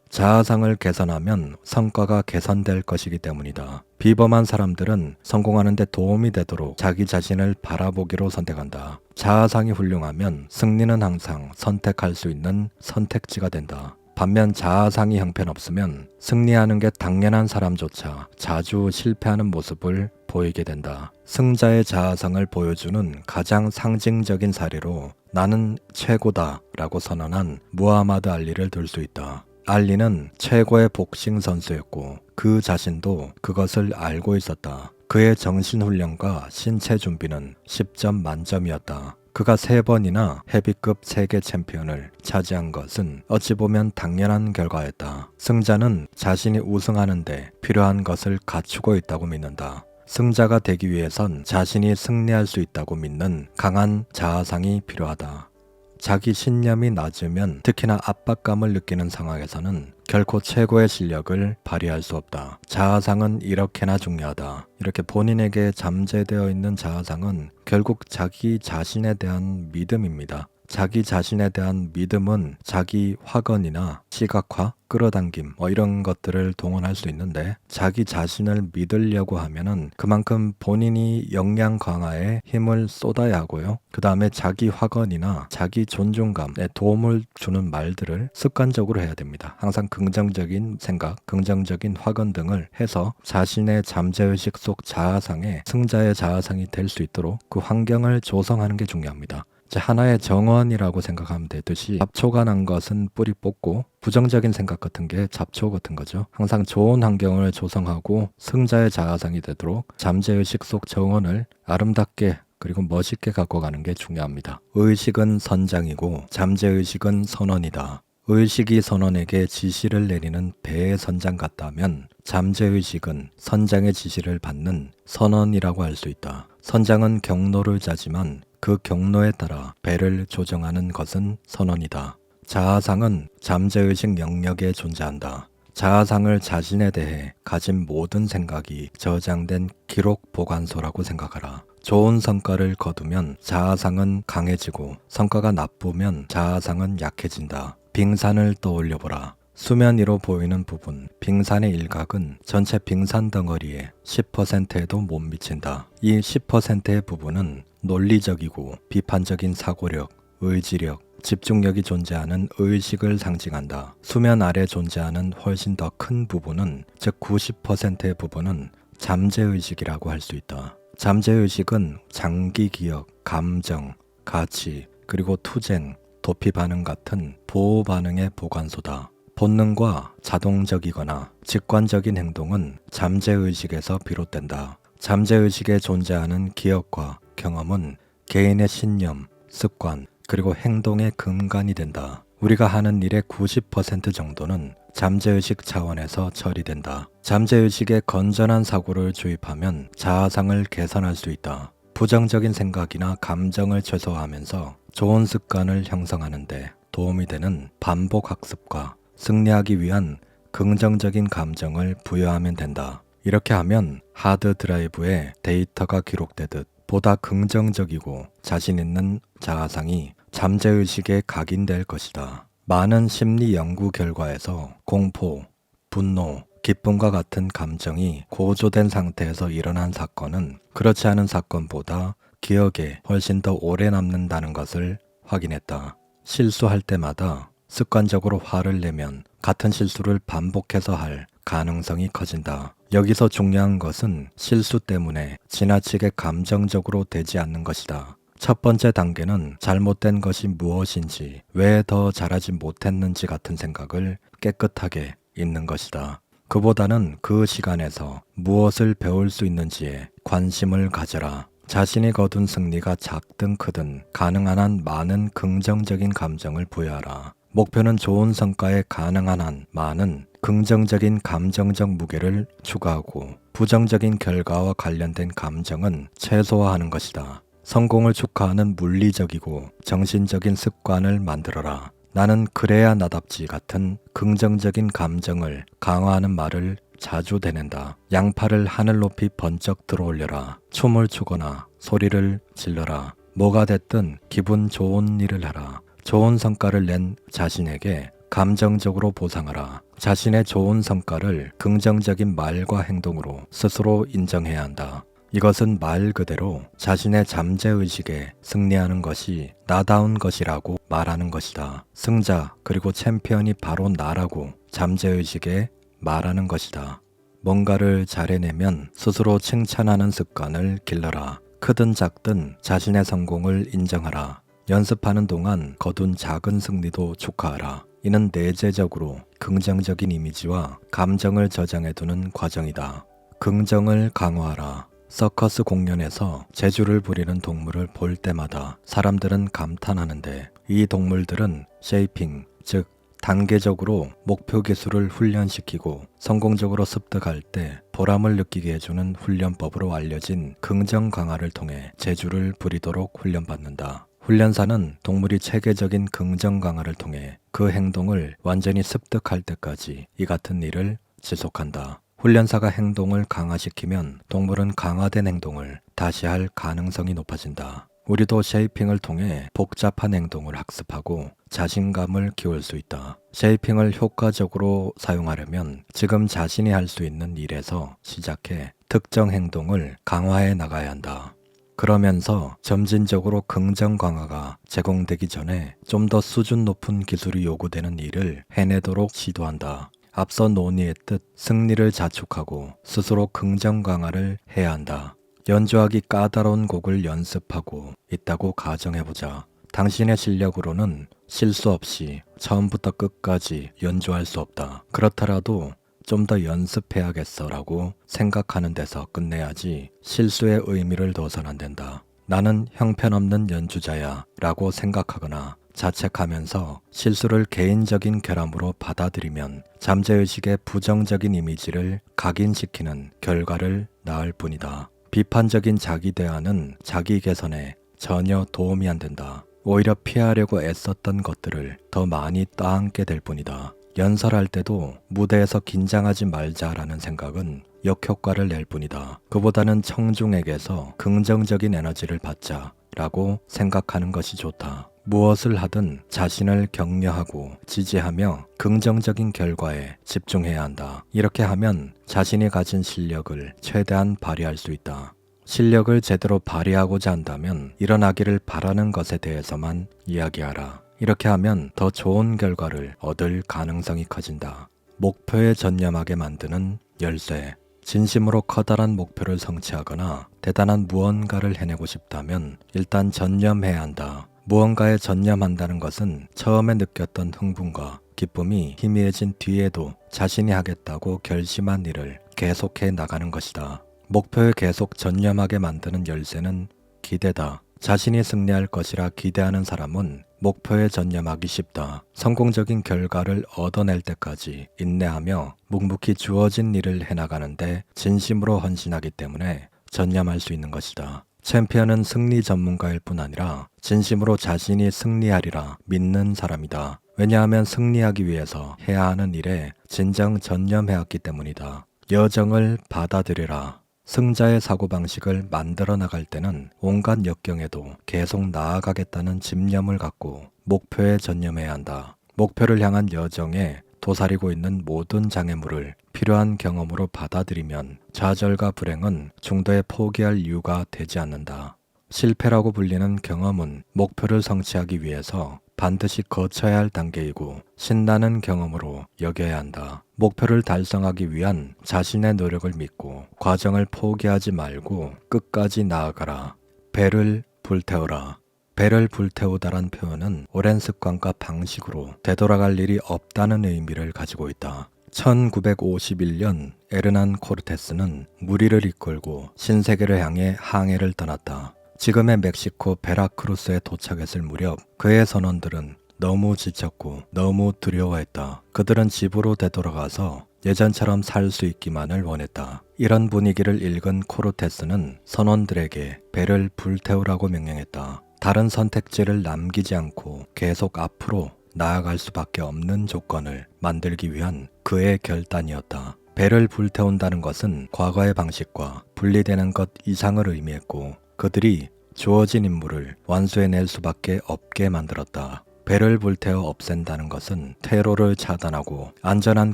자아상을 개선하면 성과가 개선될 것이기 때문이다. 비범한 사람들은 성공하는 데 도움이 되도록 자기 자신을 바라보기로 선택한다. 자아상이 훌륭하면 승리는 항상 선택할 수 있는 선택지가 된다. 반면 자아상이 형편없으면 승리하는 게 당연한 사람조차 자주 실패하는 모습을 보이게 된다. 승자의 자아상을 보여주는 가장 상징적인 사례로 나는 최고다 라고 선언한 무하마드 알리를 들 수 있다. 알리는 최고의 복싱 선수였고 그 자신도 그것을 알고 있었다. 그의 정신훈련과 신체 준비는 10점 만점이었다. 그가 3번이나 헤비급 세계 챔피언을 차지한 것은 어찌 보면 당연한 결과였다. 승자는 자신이 우승하는데 필요한 것을 갖추고 있다고 믿는다. 승자가 되기 위해선 자신이 승리할 수 있다고 믿는 강한 자아상이 필요하다. 자기 신념이 낮으면 특히나 압박감을 느끼는 상황에서는 결코 최고의 실력을 발휘할 수 없다. 자아상은 이렇게나 중요하다. 이렇게 본인에게 잠재되어 있는 자아상은 결국 자기 자신에 대한 믿음입니다. 자기 자신에 대한 믿음은 자기 확언이나 시각화, 끌어당김 이런 것들을 동원할 수 있는데 자기 자신을 믿으려고 하면은 그만큼 본인이 역량 강화에 힘을 쏟아야 하고요. 그 다음에 자기 확언이나 자기 존중감에 도움을 주는 말들을 습관적으로 해야 됩니다. 항상 긍정적인 생각, 긍정적인 확언 등을 해서 자신의 잠재의식 속 자아상에 승자의 자아상이 될 수 있도록 그 환경을 조성하는 게 중요합니다. 하나의 정원이라고 생각하면 되듯이 잡초가 난 것은 뿌리 뽑고 부정적인 생각 같은 게 잡초 같은 거죠. 항상 좋은 환경을 조성하고 승자의 자아상이 되도록 잠재의식 속 정원을 아름답게 그리고 멋있게 갖고 가는 게 중요합니다. 의식은 선장이고 잠재의식은 선원이다. 의식이 선원에게 지시를 내리는 배의 선장 같다면 잠재의식은 선장의 지시를 받는 선원이라고 할 수 있다. 선장은 경로를 짜지만 그 경로에 따라 배를 조정하는 것은 선원이다. 자아상은 잠재의식 영역에 존재한다. 자아상을 자신에 대해 가진 모든 생각이 저장된 기록 보관소라고 생각하라. 좋은 성과를 거두면 자아상은 강해지고 성과가 나쁘면 자아상은 약해진다. 빙산을 떠올려보라. 수면 위로 보이는 부분, 빙산의 일각은 전체 빙산 덩어리의 10%에도 못 미친다. 이 10%의 부분은 논리적이고 비판적인 사고력, 의지력, 집중력이 존재하는 의식을 상징한다. 수면 아래 존재하는 훨씬 더 큰 부분은, 즉 90%의 부분은 잠재의식이라고 할 수 있다. 잠재의식은 장기 기억, 감정, 가치, 그리고 투쟁, 도피 반응 같은 보호 반응의 보관소다. 본능과 자동적이거나 직관적인 행동은 잠재의식에서 비롯된다. 잠재의식에 존재하는 기억과 경험은 개인의 신념, 습관, 그리고 행동의 근간이 된다. 우리가 하는 일의 90% 정도는 잠재의식 차원에서 처리된다. 잠재의식에 건전한 사고를 주입하면 자아상을 개선할 수 있다. 부정적인 생각이나 감정을 최소화하면서 좋은 습관을 형성하는 데 도움이 되는 반복 학습과 승리하기 위한 긍정적인 감정을 부여하면 된다. 이렇게 하면 하드 드라이브에 데이터가 기록되듯 보다 긍정적이고 자신 있는 자아상이 잠재의식에 각인될 것이다. 많은 심리 연구 결과에서 공포, 분노, 기쁨과 같은 감정이 고조된 상태에서 일어난 사건은 그렇지 않은 사건보다 기억에 훨씬 더 오래 남는다는 것을 확인했다. 실수할 때마다 습관적으로 화를 내면 같은 실수를 반복해서 할 가능성이 커진다. 여기서 중요한 것은 실수 때문에 지나치게 감정적으로 되지 않는 것이다. 첫 번째 단계는 잘못된 것이 무엇인지, 왜 더 잘하지 못했는지 같은 생각을 깨끗하게 잊는 것이다. 그보다는 그 시간에서 무엇을 배울 수 있는지에 관심을 가져라. 자신이 거둔 승리가 작든 크든 가능한 한 많은 긍정적인 감정을 부여하라. 목표는 좋은 성과에 가능한 한 많은 긍정적인 감정적 무게를 추가하고 부정적인 결과와 관련된 감정은 최소화하는 것이다. 성공을 축하하는 물리적이고 정신적인 습관을 만들어라. 나는 그래야 나답지 같은 긍정적인 감정을 강화하는 말을 자주 대낸다. 양팔을 하늘 높이 번쩍 들어올려라. 춤을 추거나 소리를 질러라. 뭐가 됐든 기분 좋은 일을 하라. 좋은 성과를 낸 자신에게 감정적으로 보상하라. 자신의 좋은 성과를 긍정적인 말과 행동으로 스스로 인정해야 한다. 이것은 말 그대로 자신의 잠재의식에 승리하는 것이 나다운 것이라고 말하는 것이다. 승자 그리고 챔피언이 바로 나라고 잠재의식에 말하는 것이다. 뭔가를 잘해내면 스스로 칭찬하는 습관을 길러라. 크든 작든 자신의 성공을 인정하라. 연습하는 동안 거둔 작은 승리도 축하하라. 이는 내재적으로 긍정적인 이미지와 감정을 저장해두는 과정이다. 긍정을 강화하라. 서커스 공연에서 재주를 부리는 동물을 볼 때마다 사람들은 감탄하는데 이 동물들은 쉐이핑, 즉 단계적으로 목표 기술을 훈련시키고 성공적으로 습득할 때 보람을 느끼게 해주는 훈련법으로 알려진 긍정 강화를 통해 재주를 부리도록 훈련받는다. 훈련사는 동물이 체계적인 긍정 강화를 통해 그 행동을 완전히 습득할 때까지 이 같은 일을 지속한다. 훈련사가 행동을 강화시키면 동물은 강화된 행동을 다시 할 가능성이 높아진다. 우리도 쉐이핑을 통해 복잡한 행동을 학습하고 자신감을 키울 수 있다. 쉐이핑을 효과적으로 사용하려면 지금 자신이 할 수 있는 일에서 시작해 특정 행동을 강화해 나가야 한다. 그러면서 점진적으로 긍정 강화가 제공되기 전에 좀 더 수준 높은 기술이 요구되는 일을 해내도록 시도한다. 앞서 논의했듯 승리를 자축하고 스스로 긍정 강화를 해야 한다. 연주하기 까다로운 곡을 연습하고 있다고 가정해보자. 당신의 실력으로는 실수 없이 처음부터 끝까지 연주할 수 없다. 그렇더라도 좀 더 연습해야겠어 라고 생각하는 데서 끝내야지 실수의 의미를 둬선 안 된다. 나는 형편없는 연주자야 라고 생각하거나 자책하면서 실수를 개인적인 결함으로 받아들이면 잠재의식의 부정적인 이미지를 각인시키는 결과를 낳을 뿐이다. 비판적인 자기 대화는 자기 개선에 전혀 도움이 안 된다. 오히려 피하려고 애썼던 것들을 더 많이 따앉게 될 뿐이다. 연설할 때도 무대에서 긴장하지 말자라는 생각은 역효과를 낼 뿐이다. 그보다는 청중에게서 긍정적인 에너지를 받자라고 생각하는 것이 좋다. 무엇을 하든 자신을 격려하고 지지하며 긍정적인 결과에 집중해야 한다. 이렇게 하면 자신이 가진 실력을 최대한 발휘할 수 있다. 실력을 제대로 발휘하고자 한다면 일어나기를 바라는 것에 대해서만 이야기하라. 이렇게 하면 더 좋은 결과를 얻을 가능성이 커진다. 목표에 전념하게 만드는 열쇠. 진심으로 커다란 목표를 성취하거나 대단한 무언가를 해내고 싶다면 일단 전념해야 한다. 무언가에 전념한다는 것은 처음에 느꼈던 흥분과 기쁨이 희미해진 뒤에도 자신이 하겠다고 결심한 일을 계속해 나가는 것이다. 목표에 계속 전념하게 만드는 열쇠는 기대다. 자신이 승리할 것이라 기대하는 사람은 목표에 전념하기 쉽다. 성공적인 결과를 얻어낼 때까지 인내하며 묵묵히 주어진 일을 해나가는데 진심으로 헌신하기 때문에 전념할 수 있는 것이다. 챔피언은 승리 전문가일 뿐 아니라 진심으로 자신이 승리하리라 믿는 사람이다. 왜냐하면 승리하기 위해서 해야 하는 일에 진정 전념해왔기 때문이다. 여정을 받아들여라. 승자의 사고방식을 만들어 나갈 때는 온갖 역경에도 계속 나아가겠다는 집념을 갖고 목표에 전념해야 한다. 목표를 향한 여정에 도사리고 있는 모든 장애물을 필요한 경험으로 받아들이면 좌절과 불행은 중도에 포기할 이유가 되지 않는다. 실패라고 불리는 경험은 목표를 성취하기 위해서 반드시 거쳐야 할 단계이고 신나는 경험으로 여겨야 한다. 목표를 달성하기 위한 자신의 노력을 믿고 과정을 포기하지 말고 끝까지 나아가라. 배를 불태워라. 배를 불태우다란 표현은 오랜 습관과 방식으로 되돌아갈 일이 없다는 의미를 가지고 있다. 1951년 에르난 코르테스는 무리를 이끌고 신세계를 향해 항해를 떠났다. 지금의 멕시코 베라크루스에 도착했을 무렵 그의 선원들은 너무 지쳤고 너무 두려워했다. 그들은 집으로 되돌아가서 예전처럼 살 수 있기만을 원했다. 이런 분위기를 읽은 코르테스는 선원들에게 배를 불태우라고 명령했다. 다른 선택지를 남기지 않고 계속 앞으로 나아갈 수밖에 없는 조건을 만들기 위한 그의 결단이었다. 배를 불태운다는 것은 과거의 방식과 분리되는 것 이상을 의미했고 그들이 주어진 임무를 완수해낼 수밖에 없게 만들었다. 배를 불태워 없앤다는 것은 퇴로를 차단하고 안전한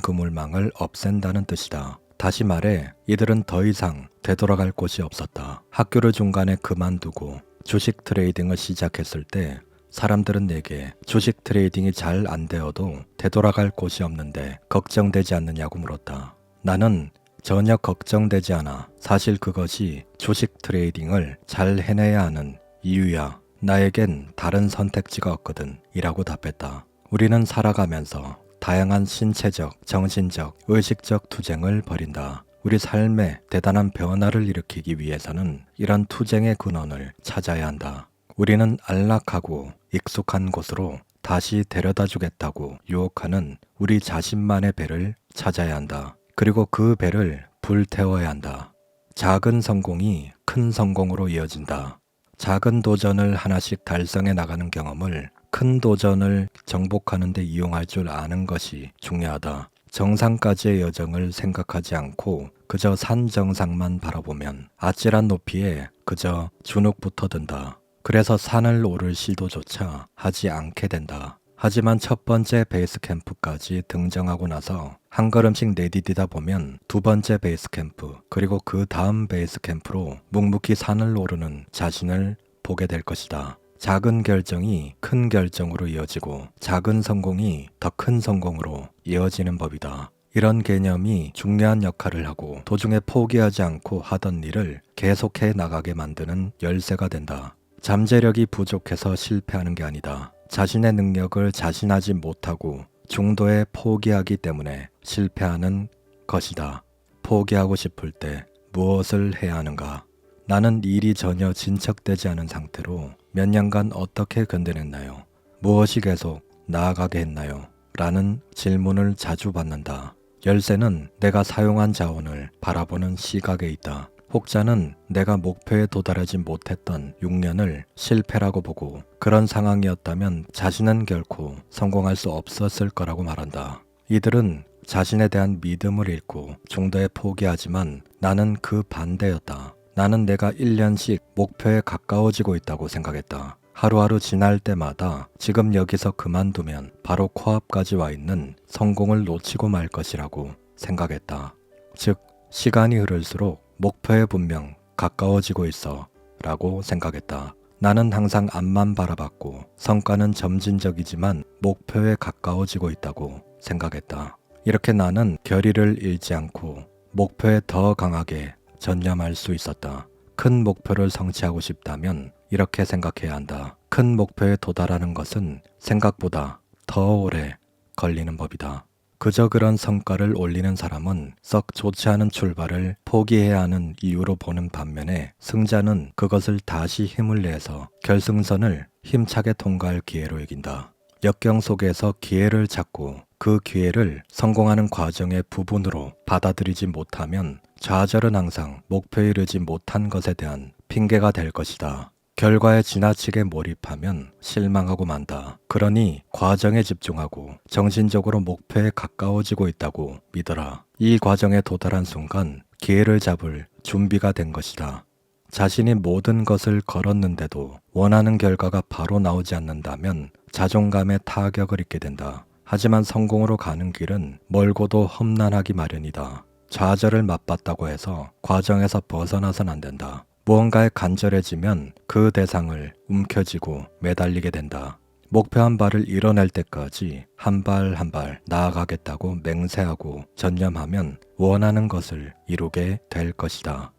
그물망을 없앤다는 뜻이다. 다시 말해 이들은 더 이상 되돌아갈 곳이 없었다. 학교를 중간에 그만두고 주식 트레이딩을 시작했을 때 사람들은 내게 주식 트레이딩이 잘 안 되어도 되돌아갈 곳이 없는데 걱정되지 않느냐고 물었다. 나는 전혀 걱정되지 않아. 사실 그것이 주식 트레이딩을 잘 해내야 하는 이유야. 나에겐 다른 선택지가 없거든. 이라고 답했다. 우리는 살아가면서 다양한 신체적, 정신적, 의식적 투쟁을 벌인다. 우리 삶에 대단한 변화를 일으키기 위해서는 이런 투쟁의 근원을 찾아야 한다. 우리는 안락하고 익숙한 곳으로 다시 데려다 주겠다고 유혹하는 우리 자신만의 배를 찾아야 한다. 그리고 그 배를 불태워야 한다. 작은 성공이 큰 성공으로 이어진다. 작은 도전을 하나씩 달성해 나가는 경험을 큰 도전을 정복하는 데 이용할 줄 아는 것이 중요하다. 정상까지의 여정을 생각하지 않고 그저 산 정상만 바라보면 아찔한 높이에 그저 주눅부터 든다. 그래서 산을 오를 시도조차 하지 않게 된다. 하지만 첫 번째 베이스 캠프까지 등정하고 나서 한 걸음씩 내디디다 보면 두 번째 베이스 캠프 그리고 그 다음 베이스 캠프로 묵묵히 산을 오르는 자신을 보게 될 것이다. 작은 결정이 큰 결정으로 이어지고 작은 성공이 더 큰 성공으로 이어지는 법이다. 이런 개념이 중요한 역할을 하고 도중에 포기하지 않고 하던 일을 계속해 나가게 만드는 열쇠가 된다. 잠재력이 부족해서 실패하는 게 아니다. 자신의 능력을 자신하지 못하고 중도에 포기하기 때문에 실패하는 것이다. 포기하고 싶을 때 무엇을 해야 하는가? 나는 일이 전혀 진척되지 않은 상태로 몇 년간 어떻게 견뎌냈나요? 무엇이 계속 나아가게 했나요? 라는 질문을 자주 받는다. 열쇠는 내가 사용한 자원을 바라보는 시각에 있다. 혹자는 내가 목표에 도달하지 못했던 6년을 실패라고 보고 그런 상황이었다면 자신은 결코 성공할 수 없었을 거라고 말한다. 이들은 자신에 대한 믿음을 잃고 중도에 포기하지만 나는 그 반대였다. 나는 내가 1년씩 목표에 가까워지고 있다고 생각했다. 하루하루 지날 때마다 지금 여기서 그만두면 바로 코앞까지 와 있는 성공을 놓치고 말 것이라고 생각했다. 즉, 시간이 흐를수록 목표에 분명 가까워지고 있어 라고 생각했다. 나는 항상 앞만 바라봤고 성과는 점진적이지만 목표에 가까워지고 있다고 생각했다. 이렇게 나는 결의를 잃지 않고 목표에 더 강하게 전념할 수 있었다. 큰 목표를 성취하고 싶다면 이렇게 생각해야 한다. 큰 목표에 도달하는 것은 생각보다 더 오래 걸리는 법이다. 그저 그런 성과를 올리는 사람은 썩 좋지 않은 출발을 포기해야 하는 이유로 보는 반면에 승자는 그것을 다시 힘을 내서 결승선을 힘차게 통과할 기회로 여긴다. 역경 속에서 기회를 찾고 그 기회를 성공하는 과정의 부분으로 받아들이지 못하면 좌절은 항상 목표에 이르지 못한 것에 대한 핑계가 될 것이다. 결과에 지나치게 몰입하면 실망하고 만다. 그러니 과정에 집중하고 정신적으로 목표에 가까워지고 있다고 믿어라. 이 과정에 도달한 순간 기회를 잡을 준비가 된 것이다. 자신이 모든 것을 걸었는데도 원하는 결과가 바로 나오지 않는다면 자존감에 타격을 입게 된다. 하지만 성공으로 가는 길은 멀고도 험난하기 마련이다. 좌절을 맛봤다고 해서 과정에서 벗어나선 안 된다. 무언가에 간절해지면 그 대상을 움켜쥐고 매달리게 된다. 목표한 바를 이뤄낼 때까지 한 발 한 발 나아가겠다고 맹세하고 전념하면 원하는 것을 이루게 될 것이다.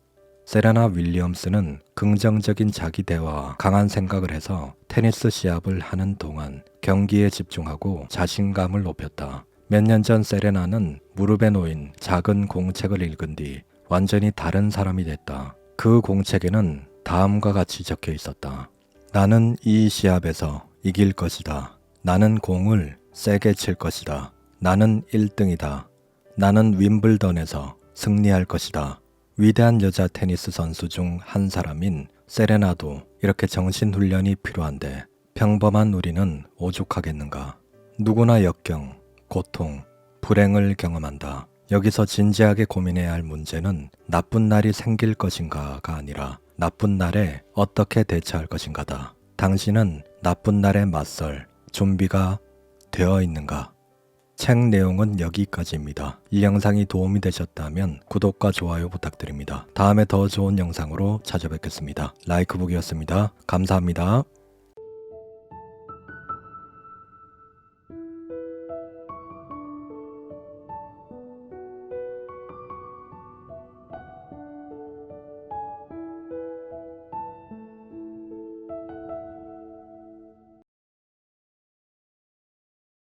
세레나 윌리엄스는 긍정적인 자기 대화와 강한 생각을 해서 테니스 시합을 하는 동안 경기에 집중하고 자신감을 높였다. 몇 년 전 세레나는 무릎에 놓인 작은 공책을 읽은 뒤 완전히 다른 사람이 됐다. 그 공책에는 다음과 같이 적혀 있었다. 나는 이 시합에서 이길 것이다. 나는 공을 세게 칠 것이다. 나는 1등이다. 나는 윈블던에서 승리할 것이다. 위대한 여자 테니스 선수 중 한 사람인 세레나도 이렇게 정신훈련이 필요한데 평범한 우리는 오죽하겠는가. 누구나 역경, 고통, 불행을 경험한다. 여기서 진지하게 고민해야 할 문제는 나쁜 날이 생길 것인가가 아니라 나쁜 날에 어떻게 대처할 것인가다. 당신은 나쁜 날에 맞설 준비가 되어 있는가? 책 내용은 여기까지입니다. 이 영상이 도움이 되셨다면 구독과 좋아요 부탁드립니다. 다음에 더 좋은 영상으로 찾아뵙겠습니다. 라이크북이었습니다. 감사합니다.